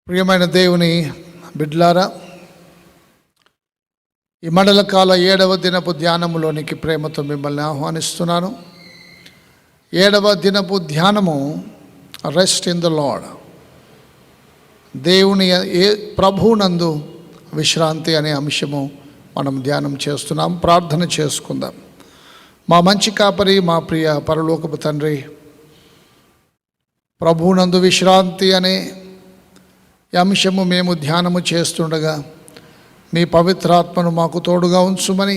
ప్రియమైన దేవుని బిడ్లారా, ఈ మండల కాల 7వ దినపు ధ్యానములోనికి ప్రేమతో మిమ్మల్ని ఆహ్వానిస్తున్నాను. 7వ దినపు ధ్యానము రెస్ట్ ఇన్ ద లార్డ్, దేవుని ప్రభువునందు విశ్రాంతి అనే అంశము మనం ధ్యానం చేస్తున్నాం. ప్రార్థన చేసుకుందాం. మా మంచి కాపరి, మా ప్రియ పరలోకపు తండ్రి, ప్రభువునందు విశ్రాంతి అనే ఈ అంశము మేము ధ్యానము చేస్తుండగా మీ పవిత్రాత్మను మాకు తోడుగా ఉంచుమని,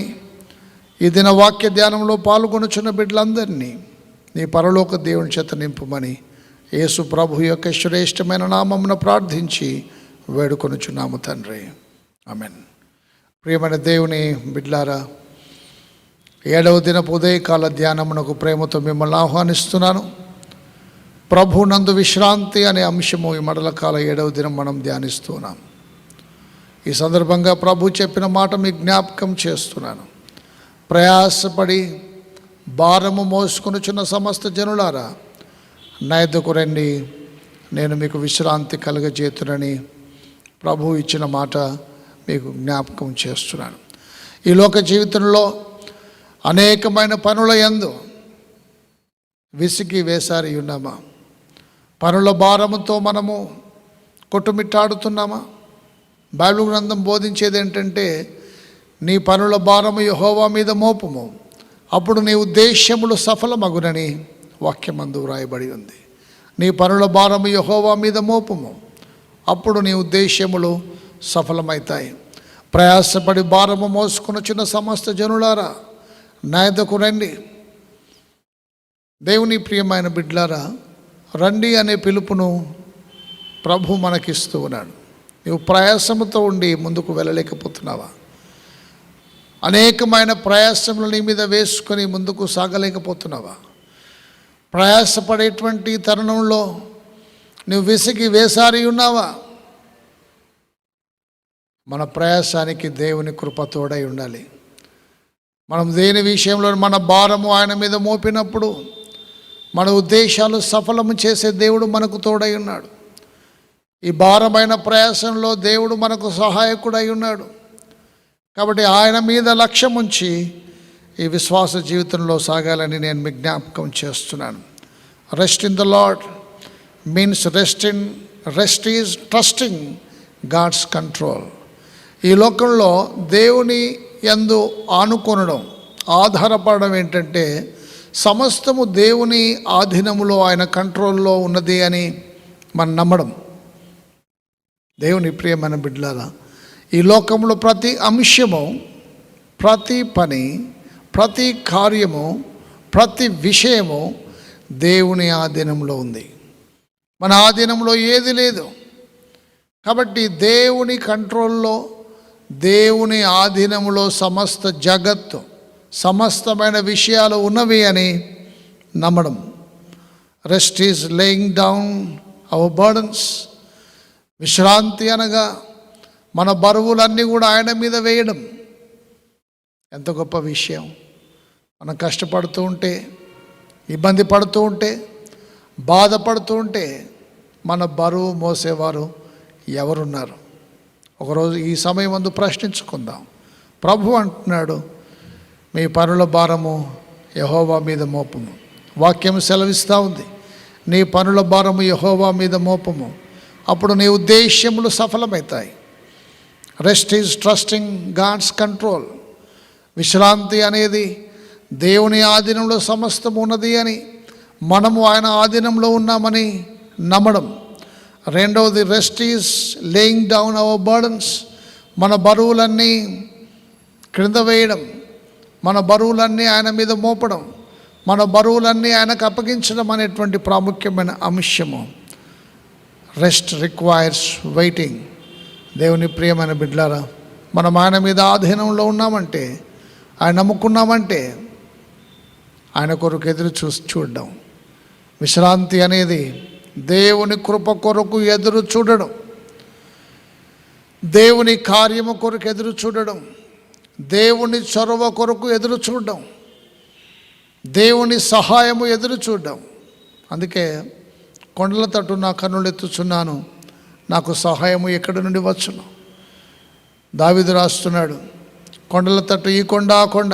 ఈ దిన వాక్య ధ్యానంలో పాల్గొనుచున్న బిడ్డలందరినీ నీ పరలోక దేవుని చేత నింపుమని యేసు ప్రభు యొక్క శ్రేష్టమైన నామమున ప్రార్థించి వేడుకొనుచున్నాము తండ్రి, ఆమెన్. ప్రియమైన దేవుని బిడ్లారా, 7వ దినపు ఉదయకాల ధ్యానమునకు ప్రేమతో మిమ్మల్ని ఆహ్వానిస్తున్నాను. ప్రభునందు విశ్రాంతి అనే అంశము ఈ మండల కాల 7వ దినం మనం ధ్యానిస్తున్నాం. ఈ సందర్భంగా ప్రభు చెప్పిన మాట మీకు జ్ఞాపకం చేస్తున్నాను. ప్రయాసపడి భారము మోసుకొనుచున్న సమస్త జనులారా, నా యొద్దకు రండి, నేను మీకు విశ్రాంతి కలుగజేతునని ప్రభు ఇచ్చిన మాట మీకు జ్ఞాపకం చేస్తున్నాను. ఈ లోక జీవితంలో అనేకమైన పనుల యందు విసిగి వేసారి ఉన్నామా? పనుల భారముతో మనము కొట్టుమిట్టాడుతున్నామా? బైబిల్ గ్రంథం బోధించేది ఏంటంటే, నీ పనుల భారము యెహోవా మీద మోపము, అప్పుడు నీ ఉద్దేశ్యములు సఫలమగునని వాక్యమందు వ్రాయబడి ఉంది. నీ పనుల భారము యెహోవా మీద మోపము, అప్పుడు నీ ఉద్దేశ్యములు సఫలమవుతాయి. ప్రయాసపడి భారము మోసుకొనుచున్న సమస్త జనులారా, నా యొద్దకు రండి. దేవుని ప్రియమైన బిడ్డలారా, రండి అనే పిలుపును ప్రభు మనకిస్తూ ఉన్నాడు. నువ్వు ప్రయాసముతో ఉండి ముందుకు వెళ్ళలేకపోతున్నావా? అనేకమైన ప్రయాసములు నీ మీద వేసుకొని ముందుకు సాగలేకపోతున్నావా? ప్రయాసపడేటువంటి తరుణంలో నువ్వు విసిగి వేసారి ఉన్నావా? మన ప్రయాసానికి దేవుని కృప తోడై ఉండాలి. మనం దేని విషయంలో మన భారము ఆయన మీద మోపినప్పుడు మన ఉద్దేశాలు సఫలము చేసే దేవుడు మనకు తోడై ఉన్నాడు. ఈ భారమైన ప్రయాసంలో దేవుడు మనకు సహాయకుడై ఉన్నాడు. కాబట్టి ఆయన మీద లక్ష్యం ఉంచి ఈ విశ్వాస జీవితంలో సాగాలని నేను మీకు జ్ఞాపకం చేస్తున్నాను. Rest in the Lord means rest is trusting God's control. ఈ లోకంలో దేవుని యందు ఆనుకొనడం, ఆధారపడడం ఏంటంటే, సమస్తము దేవుని ఆధీనములో, ఆయన కంట్రోల్లో ఉన్నది అని మనం నమ్మడం. దేవుని ప్రియమైన బిడ్డలారా, ఈ లోకంలో ప్రతి అంశము, ప్రతి పని, ప్రతి కార్యము, ప్రతి విషయము దేవుని ఆధీనంలో ఉంది. మన ఆధీనంలో ఏది లేదు. కాబట్టి దేవుని కంట్రోల్లో, దేవుని ఆధీనంలో సమస్త జగత్తు, సమస్తమైన విషయాలు ఉన్నవి అని నమ్మడం. Rest is laying down our burdens. విశ్రాంతి అనగా మన బరువులన్నీ కూడా ఆయన మీద వేయడం. ఎంత గొప్ప విషయం! మనం కష్టపడుతూ ఉంటే, ఇబ్బంది పడుతూ ఉంటే, బాధపడుతూ ఉంటే మన బరువు మోసేవారు ఎవరున్నారు? ఒకరోజు ఈ సమయం ముందు ప్రశ్నించుకుందాం. ప్రభు అంటున్నాడు, మీ పనుల భారము యెహోవా మీద మోపము. వాక్యం సెలవిస్తూ ఉంది, నీ పనుల భారము యెహోవా మీద మోపము, అప్పుడు నీ ఉద్దేశ్యములు సఫలమవుతాయి. Rest is trusting God's control. విశ్రాంతి అనేది దేవుని ఆధీనంలో సమస్తం ఉన్నది అని, మనము ఆయన ఆధీనంలో ఉన్నామని నమ్మడం. రెండవది, rest is laying down our burdens. మన బరువులన్నీ క్రింద వేయడం, మన బరువులన్నీ ఆయన మీద మోపడం, మన బరువులన్నీ ఆయనకు అప్పగించడం అనేటువంటి ప్రాముఖ్యమైన అంశము. Rest requires waiting. దేవుని ప్రియమైన బిడ్డలారా, మనం ఆయన మీద ఆధీనంలో ఉన్నామంటే, ఆయన నమ్ముకున్నామంటే, ఆయన కొరకు ఎదురు చూడడం. విశ్రాంతి అనేది దేవుని కృప కొరకు ఎదురు చూడడం, దేవుని కార్యము కొరకు ఎదురు చూడడం, దేవుని చొరవ కొరకు ఎదురు చూడడం, దేవుని సహాయము ఎదురు చూడడం. అందుకే కొండల తట్టు నా కన్నులెత్తుచున్నాను, నాకు సహాయము ఎక్కడి నుండి వచ్చును? దావీదు రాస్తున్నాడు, కొండల తట్టు ఈ కొండ ఆ కొండ,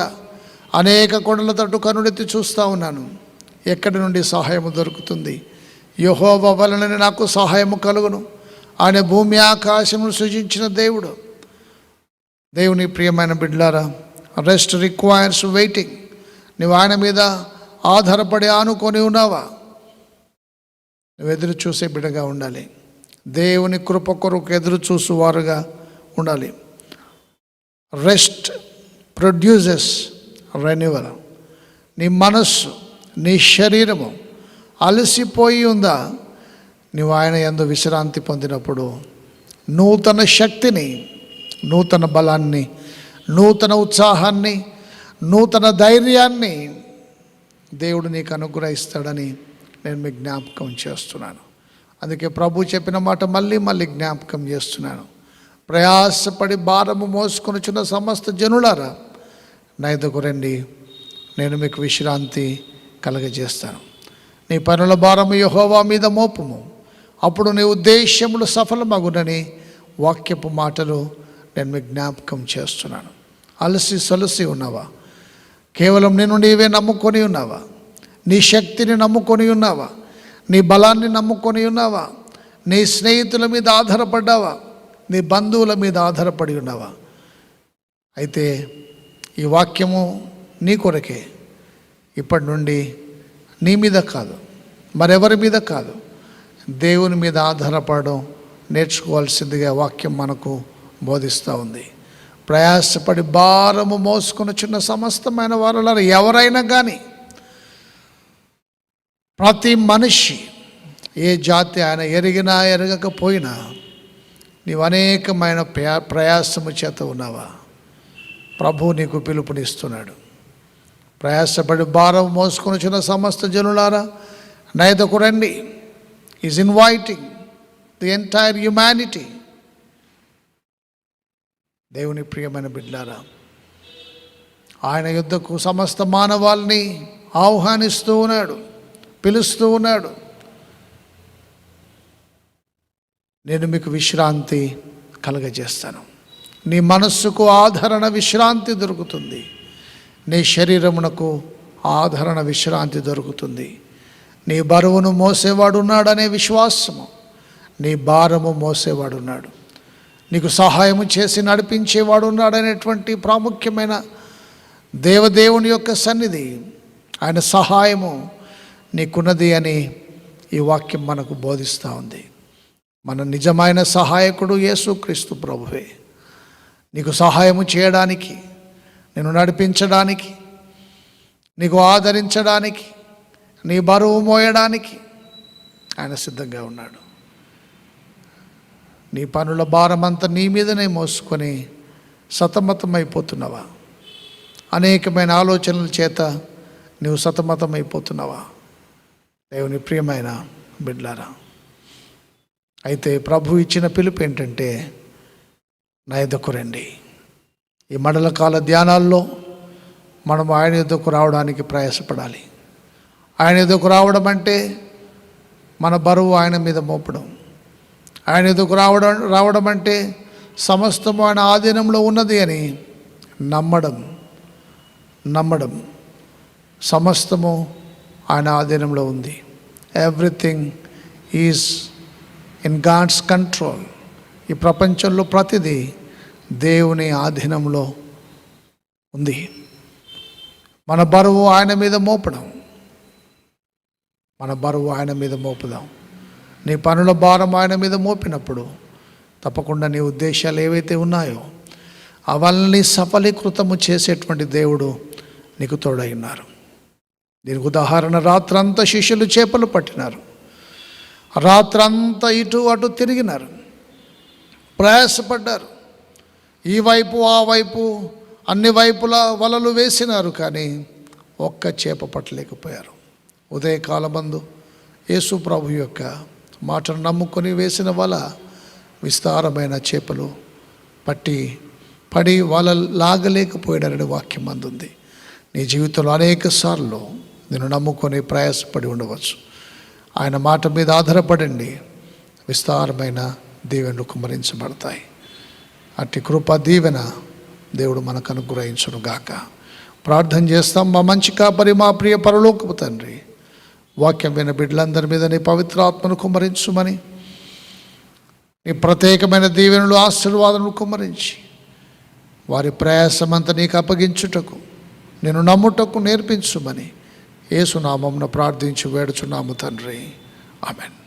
అనేక కొండల తట్టు కనుడెత్తి చూస్తూ ఉన్నాను, ఎక్కడి నుండి సహాయము దొరుకుతుంది? యెహోవా వలననే నాకు సహాయము కలుగును. ఆయన భూమి ఆకాశమును సృజించిన దేవుడు. దేవుని ప్రియమైన బిడ్డలారా, రెస్ట్ రిక్వైర్స్ వెయిటింగ్. నువ్వు ఆయన మీద ఆధారపడి ఆనుకొని ఉన్నావా? నువ్వు ఎదురు చూసే బిడ్డగా ఉండాలి. దేవుని కృప కొరకు ఎదురు చూసేవారుగా ఉండాలి. Rest produces renewal. నీ మనస్సు, నీ శరీరము అలసిపోయి ఉందా? నువ్వు ఆయన యందు విశ్రాంతి పొందినప్పుడు నూతన శక్తిని, నూతన బలాన్ని, నూతన ఉత్సాహాన్ని, నూతన ధైర్యాన్ని దేవుడు నీకు అనుగ్రహిస్తాడని నేను మీకు జ్ఞాపకం చేస్తున్నాను. అందుకే ప్రభు చెప్పిన మాట మళ్ళీ మళ్ళీ జ్ఞాపకం చేస్తున్నాను. ప్రయాసపడి భారము మోసుకొనిచున్న సమస్త జనులారా నా యొద్దకు రండి, నేను మీకు విశ్రాంతి కలగజేస్తాను. నీ పనుల భారము యెహోవా మీద మోపుము, అప్పుడు నీ ఉద్దేశ్యములు సఫలమగునని వాక్యపు మాటలు నేను మీకు జ్ఞాపకం చేస్తున్నాను. అలసి సొలసి ఉన్నావా? కేవలం నిన్ను నీవే నమ్ముకొని ఉన్నావా? నీ శక్తిని నమ్ముకొని ఉన్నావా? నీ బలాన్ని నమ్ముకొని ఉన్నావా? నీ స్నేహితుల మీద ఆధారపడ్డావా? నీ బంధువుల మీద ఆధారపడి ఉన్నావా? అయితే ఈ వాక్యము నీ కొరకే. ఇప్పటి నుండి నీ మీద కాదు, మరెవరి మీద కాదు, దేవుని మీద ఆధారపడడం నేర్చుకోవాల్సిందిగా వాక్యం మనకు బోధిస్తూ ఉంది. ప్రయాసపడి భారము మోసుకొని చిన్న సమస్తమైన వారులారా, ఎవరైనా కానీ, ప్రతి మనిషి ఏ జాతి ఆయన ఎరిగినా ఎరగకపోయినా, నీవు అనేకమైన ప్రయాసము చేత ఉన్నావా? ప్రభు నీకు పిలుపునిస్తున్నాడు. ప్రయాసపడి భారం మోసుకొని చిన్న సమస్త జనులారా నా యొద్దకు రండి. Is inviting the entire humanity. దేవుని ప్రియమైన బిడ్డలారా, ఆయన యుద్ధకు సమస్త మానవాల్ని ఆహ్వానిస్తూ ఉన్నాడు, పిలుస్తూ ఉన్నాడు. నేను మీకు విశ్రాంతి కలగజేస్తాను. నీ మనస్సుకు ఆదరణ విశ్రాంతి దొరుకుతుంది. నీ శరీరమునకు ఆదరణ విశ్రాంతి దొరుకుతుంది. నీ బరువును మోసేవాడున్నాడనే విశ్వాసము, నీ భారము మోసేవాడున్నాడు, నీకు సహాయము చేసి నడిపించేవాడు ఉన్నాడనేటువంటి ప్రాముఖ్యమైన దేవదేవుని యొక్క సన్నిధి, ఆయన సహాయము నీకున్నది అని ఈ వాక్యం మనకు బోధిస్తూ ఉంది. మన నిజమైన సహాయకుడు యేసుక్రీస్తు ప్రభువే. నీకు సహాయము చేయడానికి, నిన్ను నడిపించడానికి, నీకు ఆదరించడానికి, నీ బరువు మోయడానికి ఆయన సిద్ధంగా ఉన్నాడు. నీ పనుల భారమంతా నీ మీదనే మోసుకొని సతమతమైపోతున్నావా? అనేకమైన ఆలోచనల చేత నీవు సతమతమైపోతున్నావా? దేవుని ప్రియమైన బిడ్డలారా, అయితే ప్రభు ఇచ్చిన పిలుపు ఏంటంటే, నా యొద్దకు రండి. ఈ మండల కాల ధ్యానాల్లో మనం ఆయన యొద్దకు రావడానికి ప్రయాసపడాలి. ఆయన యొద్దకు రావడం అంటే మన బరువు ఆయన మీద మోపడం. ఆయన ఎదుకు రావడం అంటే సమస్తము ఆయన ఆధీనంలో ఉన్నది అని నమ్మడం. సమస్తము ఆయన ఆధీనంలో ఉంది. Everything is in God's control. ఈ ప్రపంచంలో ప్రతిదీ దేవుని ఆధీనంలో ఉంది. మన బరువు ఆయన మీద మోపడం, మన బరువు ఆయన మీద మోపుదాం. నీ పనుల భారం ఆయన మీద మోపినప్పుడు తప్పకుండా నీ ఉద్దేశాలు ఏవైతే ఉన్నాయో అవన్నీ సఫలీకృతము చేసేటువంటి దేవుడు నీకు తోడై ఉన్నారు. దీనికి ఉదాహరణ, రాత్రంతా శిష్యులు చేపలు పట్టినారు. రాత్రంతా ఇటు అటు తిరిగినారు, ప్రయాసపడ్డారు. ఈ వైపు ఆ వైపు అన్ని వైపులా వలలు వేసినారు, కానీ ఒక్క చేప పట్టలేకపోయారు. ఉదయకాలమందు యేసు ప్రభు యొక్క మాటను నమ్ముకొని వేసిన వల విస్తారమైన చేపలు పడి వల లాగలేకపోయాడని వాక్యం అందుంది. నీ జీవితంలో అనేక సార్లు నేను నమ్ముకొని ప్రయాసపడి ఉండవచ్చు. ఆయన మాట మీద ఆధారపడండి, విస్తారమైన దీవెనలు కుమ్మరించబడతాయి. అట్టి కృప దీవెన దేవుడు మనకు అనుగ్రహించును గాక. ప్రార్థన చేస్తాం. మా మంచి కాపరి, మా ప్రియ పరలోకపు తండ్రి, వాక్యం విన్న బిడ్డలందరి మీద నీ పవిత్రాత్మను కుమ్మరించుమని, నీ ప్రత్యేకమైన దీవెనలు ఆశీర్వాదములు కుమ్మరించి, వారి ప్రయాసమంతా నీకు అప్పగించుటకు, నేను నమ్ముటకు నేర్పించుమని యేసు నామమున ప్రార్థించి వేడుచున్నాము తండ్రి. ఆమెన్.